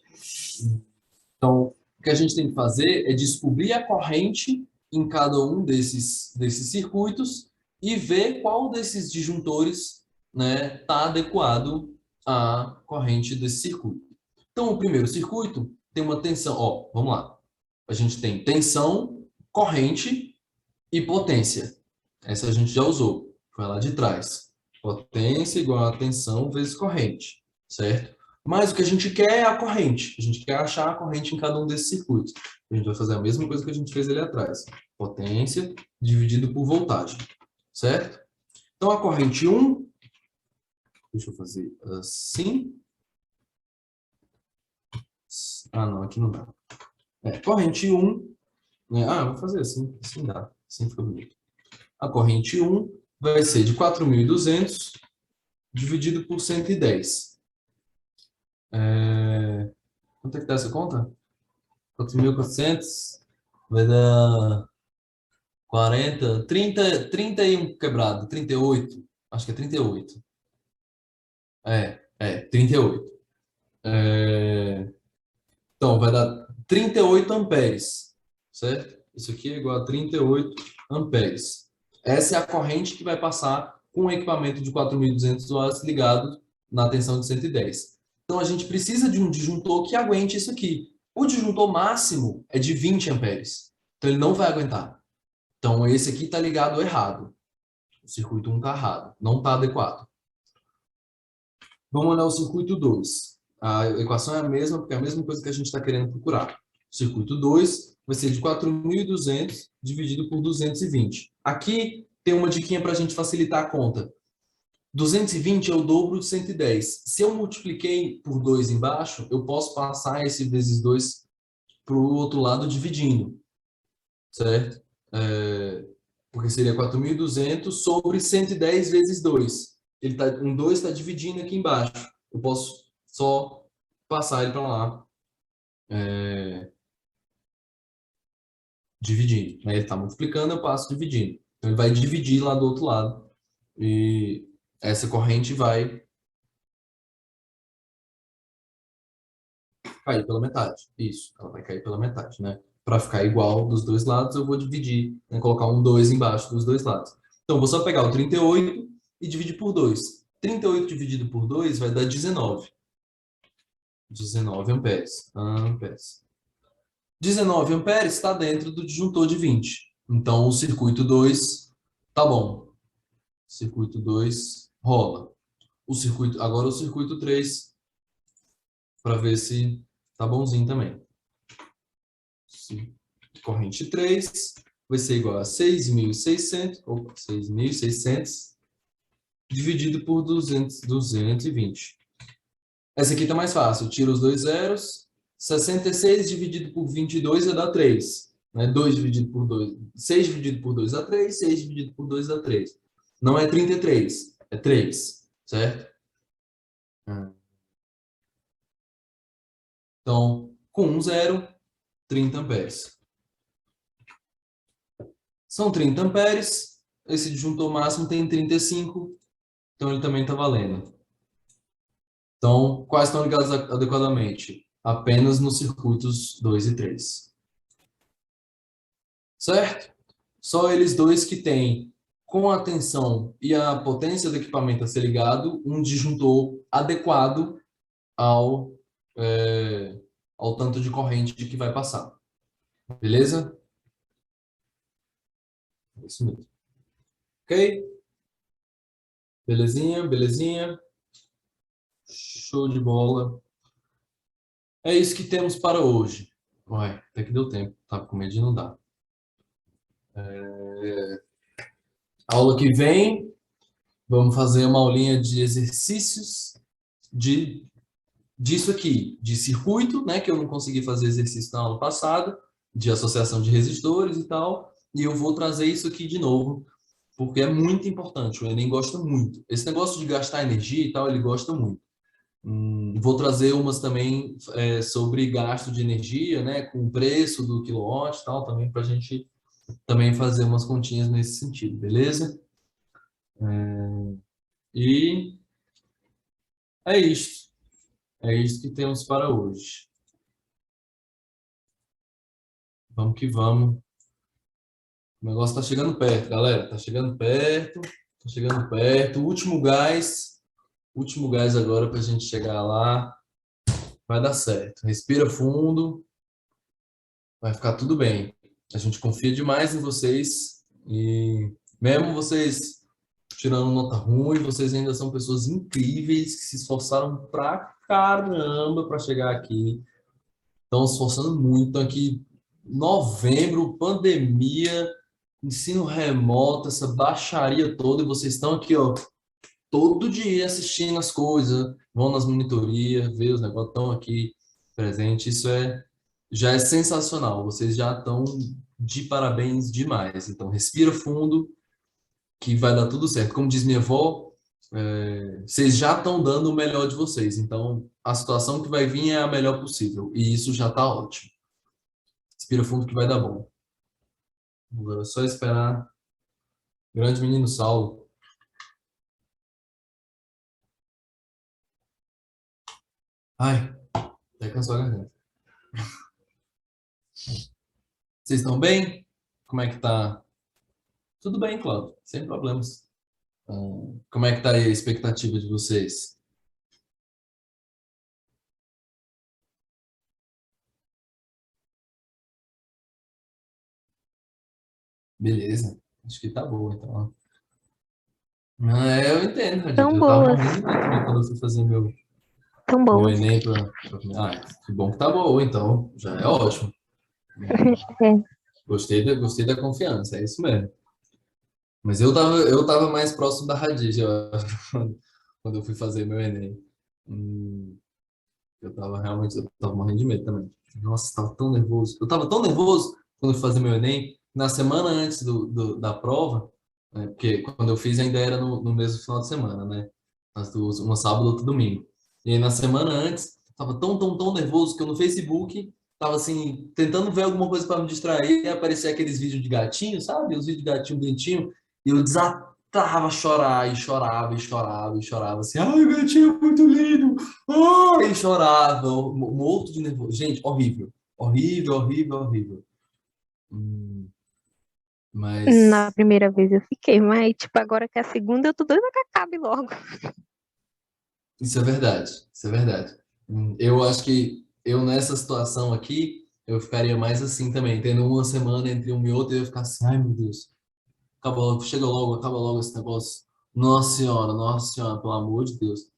Então, o que a gente tem que fazer é descobrir a corrente em cada um desses circuitos e ver qual desses disjuntores, né, está adequado à corrente desse circuito. Então, o primeiro circuito tem uma tensão, ó, vamos lá. A gente tem tensão, corrente e potência. Essa a gente já usou, foi lá de trás. Potência igual a tensão vezes corrente, certo? Mas o que a gente quer é a corrente. A gente quer achar a corrente em cada um desses circuitos. A gente vai fazer a mesma coisa que a gente fez ali atrás. Potência dividido por voltagem, certo? Então, a corrente 1, deixa eu fazer assim. Ah, não, aqui não dá. Corrente 1, né? Vou fazer assim, assim dá, assim fica bonito. A corrente 1 vai ser de 4.200 dividido por 110. Quanto é que dá essa conta? 4.400 vai dar 40, 30, 30 e um quebrado, 38. Acho que é 38. 38. Então, vai dar 38 amperes, certo? Isso aqui é igual a 38 amperes. Essa é a corrente que vai passar com o equipamento de 4.200 watts ligado na tensão de 110. Então, a gente precisa de um disjuntor que aguente isso aqui. O disjuntor máximo é de 20 amperes. Então, ele não vai aguentar. Então, esse aqui está ligado errado. O circuito 1 está errado, não está adequado. Vamos olhar o circuito 2. A equação é a mesma, porque é a mesma coisa que a gente está querendo procurar. O circuito 2 vai ser de 4.200 dividido por 220. Aqui tem uma diquinha para a gente facilitar a conta. 220 é o dobro de 110. Se eu multipliquei por 2 embaixo, eu posso passar esse vezes 2 para o outro lado dividindo, certo? Porque seria 4.200 sobre 110 vezes 2. Um 2 está dividindo aqui embaixo. Eu posso só passar ele para lá, dividindo. Né? Ele está multiplicando, eu passo dividindo. Então, ele vai dividir lá do outro lado. E essa corrente vai cair pela metade. Isso, ela vai cair pela metade, né? Para ficar igual dos dois lados, eu vou dividir, né? Colocar um 2 embaixo dos dois lados. Então, vou só pegar o 38 e dividir por 2. 38 dividido por 2 vai dar 19. 19 amperes. 19 amperes está dentro do disjuntor de 20. Então, o circuito 2 tá bom. Circuito 2 rola. Agora o circuito 3, para ver se tá bonzinho também. Corrente 3 vai ser igual a 6.600 dividido por 220. Essa aqui tá mais fácil. Tira os dois zeros. 66 dividido por 22 vai dar 3. Né? 2 dividido por 2. 6 dividido por 2 dá 3. 6 dividido por 2 dá 3. Não é 33, é 3, certo? Então, com um zero, 30 amperes. São 30 amperes. Esse disjuntor máximo tem 35. Então, ele também está valendo. Então, quais estão ligados adequadamente? Apenas nos circuitos 2 e 3. Certo? Só eles dois que têm, com a tensão e a potência do equipamento a ser ligado, um disjuntor adequado ao, ao tanto de corrente que vai passar. Beleza? É isso mesmo. Ok? Belezinha, belezinha. Show de bola. É isso que temos para hoje. Ué, até que deu tempo. Tava com medo de não dar. Aula que vem, vamos fazer uma aulinha de exercícios disso aqui, de circuito, né, que eu não consegui fazer exercício na aula passada, de associação de resistores e tal, e eu vou trazer isso aqui de novo, porque é muito importante, o Enem gosta muito. Esse negócio de gastar energia e tal, ele gosta muito. Vou trazer umas também sobre gasto de energia, né, com o preço do quilowatt e tal, também para a gente também fazer umas continhas nesse sentido, beleza? E é isto. É isto que temos para hoje. Vamos que vamos. O negócio está chegando perto, galera. Está chegando perto. Está chegando perto. Último gás. Último gás agora para a gente chegar lá. Vai dar certo. Respira fundo. Vai ficar tudo bem. A gente confia demais em vocês. E mesmo vocês tirando nota ruim, vocês ainda são pessoas incríveis que se esforçaram pra caramba para chegar aqui. Estão se esforçando muito. Estão aqui novembro, pandemia, ensino remoto, essa baixaria toda, e vocês estão aqui, ó, todo dia assistindo as coisas, vão nas monitorias, vê os negócios, estão aqui presentes. Isso já é sensacional. Vocês já estão de parabéns demais. Então, respira fundo, que vai dar tudo certo. Como diz minha avó, vocês já estão dando o melhor de vocês. Então, a situação que vai vir é a melhor possível. E isso já está ótimo. Respira fundo que vai dar bom. Agora é só esperar. Grande menino Saulo. Ai, até cansou a garganta. Vocês estão bem? Como é que tá? Tudo bem, Cláudio, sem problemas. Como é que tá aí a expectativa de vocês? Beleza, acho que tá boa, então. Eu entendo, Radito. Tão Eu tava boas, morrendo de medo também quando eu fui fazer tão meu boas. Enem que bom que tá boa, então. Já é ótimo. É. Gostei da confiança, é isso mesmo. Mas eu tava mais próximo da Radija, eu acho, quando eu fui fazer meu Enem. Hum, eu tava morrendo de medo também. Nossa, tava tão nervoso. Eu tava tão nervoso quando eu fui fazer meu Enem, na semana antes da prova, né, porque quando eu fiz ainda era no mesmo final de semana, né? As duas, uma sábado, outra domingo. E aí na semana antes, tava tão nervoso que eu no Facebook tava assim, tentando ver alguma coisa para me distrair, e aparecia aqueles vídeos de gatinho, sabe? Os vídeos de gatinho bonitinho, e eu desatava a chorar, e chorava, e chorava, e chorava, assim, ai, o gatinho é muito lindo! Ai, chorava, morto de nervoso. Gente, horrível. Horrível, horrível, horrível. Hum, Na mas primeira vez eu fiquei, mas tipo, agora que é a segunda eu tô doida que acabe logo. isso é verdade. Isso é verdade. Eu acho que eu nessa situação aqui, eu ficaria mais assim também, tendo uma semana entre um e outro, eu ia ficar assim, ai meu Deus, acaba logo esse negócio. Nossa Senhora, pelo amor de Deus.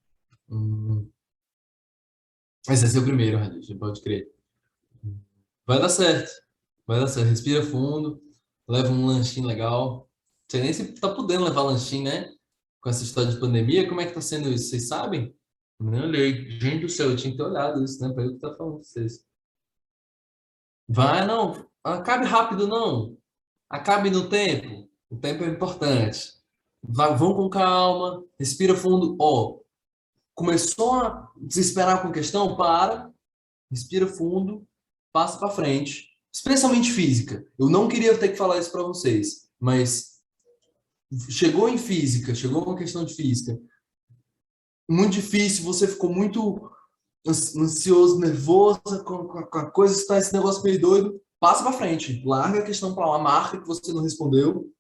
Hum, mas esse é o primeiro, Radich, pode crer. Vai dar certo. Vai dar certo. Respira fundo, leva um lanchinho legal. Não sei nem se tá podendo levar lanchinho, né? Com essa história de pandemia, como é que tá sendo isso? Vocês sabem? Eu nem olhei. Gente do céu, eu tinha que ter olhado isso, né? Para eu que tá falando com vocês. Vai, não. Acabe rápido, não. Acabe no tempo. O tempo é importante. Vão com calma, respira fundo. Ó, começou a desesperar com a questão? Para, respira fundo, passa para frente. Especialmente física. Eu não queria ter que falar isso para vocês, mas chegou em física, chegou uma questão de física. Muito difícil, você ficou muito ansioso, nervoso com a coisa, está esse negócio meio doido. Passa para frente, larga a questão para lá, marca que você não respondeu,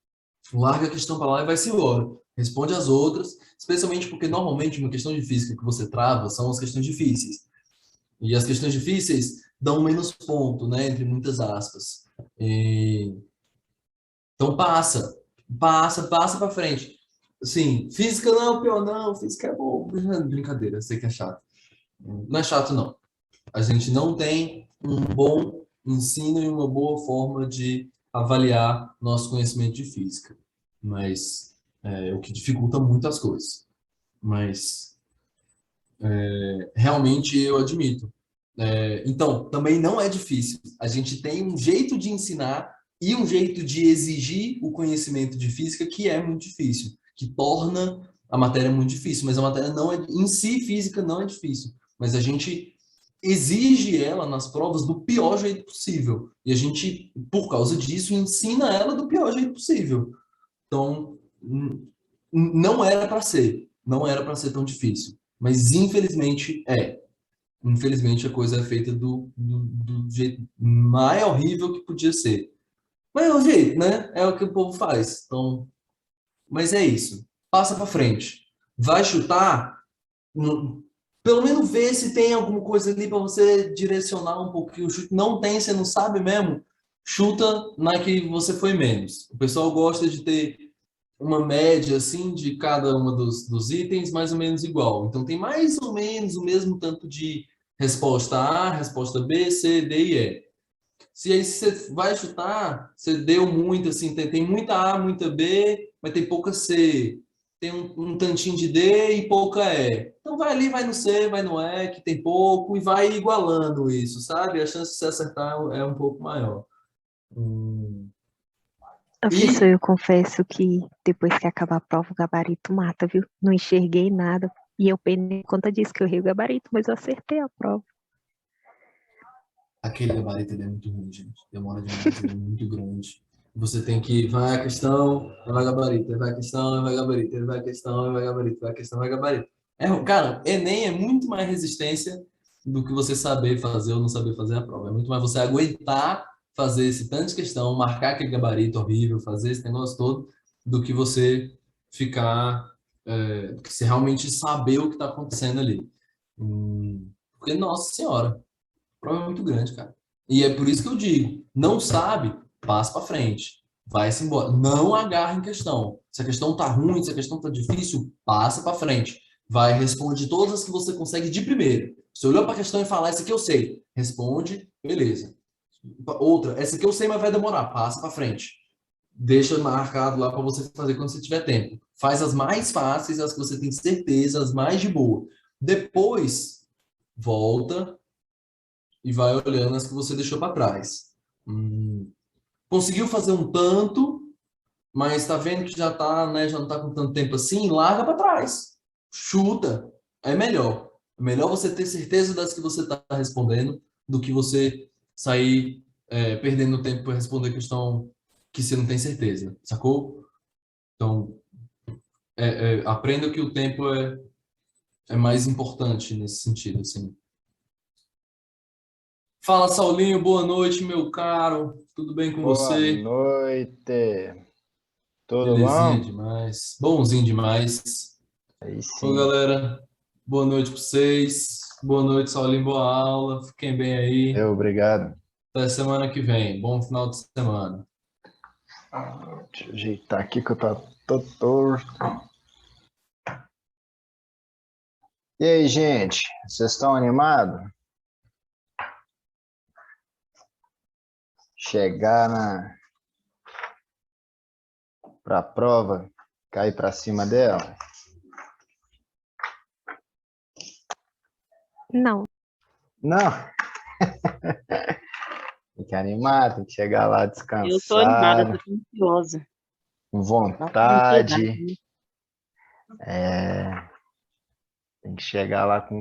larga a questão para lá e vai-se embora. Responde as outras, especialmente porque normalmente uma questão de física que você trava são as questões difíceis. E as questões difíceis dão menos ponto, né, entre muitas aspas. Então passa para frente. Sim, física não é o pior, não, física é bom. Brincadeira, sei que é chato. Não é chato, não. A gente não tem um bom ensino e uma boa forma de avaliar nosso conhecimento de física. Mas o que dificulta muito as coisas. Mas realmente eu admito. Então, também não é difícil. A gente tem um jeito de ensinar e um jeito de exigir o conhecimento de física que é muito difícil, que torna a matéria muito difícil, mas a matéria não é, em si, física não é difícil, mas a gente exige ela nas provas do pior jeito possível. E a gente, por causa disso, ensina ela do pior jeito possível. Então, não era para ser, não era para ser tão difícil, mas infelizmente é. Infelizmente a coisa é feita do jeito mais horrível que podia ser. Mas é o jeito, né? É o que o povo faz. Então, mas é isso. Passa para frente. Vai chutar, pelo menos vê se tem alguma coisa ali para você direcionar um pouquinho o chute. Não tem, você não sabe mesmo. Chuta na que você foi menos. O pessoal gosta de ter uma média assim de cada uma dos itens mais ou menos igual. Então tem mais ou menos o mesmo tanto de resposta A, resposta B, C, D e E. Se aí você vai chutar, você deu muito assim, tem muita A, muita B, mas tem pouca C. Tem um tantinho de D e pouca E. Então vai ali, vai no C, vai no E, que tem pouco, e vai igualando isso, sabe? A chance de você acertar é um pouco maior. Professor, E eu confesso que depois que acabar a prova, o gabarito mata, viu? Não enxerguei nada. E eu penei conta disso que eu errei o gabarito, mas eu acertei a prova. aquele gabarito ele é muito ruim, gente. Demora demais, ele é muito grande. Você tem que, vai a questão, vai gabarito, vai a questão, vai gabarito, vai a questão, vai gabarito, vai a questão, vai gabarito. Cara, Enem é muito mais resistência do que você saber fazer ou não saber fazer a prova. É muito mais você aguentar fazer esse tanto de questão, marcar aquele gabarito horrível, fazer esse negócio todo, do que você ficar, do que você realmente saber o que está acontecendo ali. Porque, nossa senhora, prova é muito grande, cara. E é por isso que eu digo, não sabe, passa para frente. Vai-se embora. Não agarra em questão. Se a questão tá ruim, se a questão tá difícil, passa para frente. Vai, responde todas as que você consegue de primeira. Você olhou para a questão e fala, essa aqui eu sei. Responde, beleza. Outra, essa aqui eu sei, mas vai demorar. Passa para frente. Deixa marcado lá para você fazer quando você tiver tempo. Faz as mais fáceis, as que você tem certeza, as mais de boa. Depois, volta e vai olhando as que você deixou para trás. Conseguiu fazer um tanto, mas está vendo que já tá, né, já não está com tanto tempo assim, larga para trás. Chuta. É melhor. É melhor você ter certeza das que você está respondendo do que você sair perdendo tempo para responder questão que você não tem certeza, sacou? Então, aprenda que o tempo é mais importante nesse sentido, assim. Fala, Saulinho, boa noite, meu caro. Tudo bem com Boa você? noite. Tudo Belezinha bom? demais. Bonzinho demais. Aí Ô, sim. galera, boa noite para vocês. Boa noite, Saulinho, boa aula. Fiquem bem aí. Obrigado. Até semana que vem. Bom final de semana. Deixa eu ajeitar aqui que eu tô torto. E aí, gente? Vocês estão animados? Chegar pra prova, cair pra cima dela? Não, Não. Tem que animar, tem que chegar lá Eu tô animada, descansado, tô ansiosa. com Nossa, ansiedade, vontade. né? Tem que chegar lá com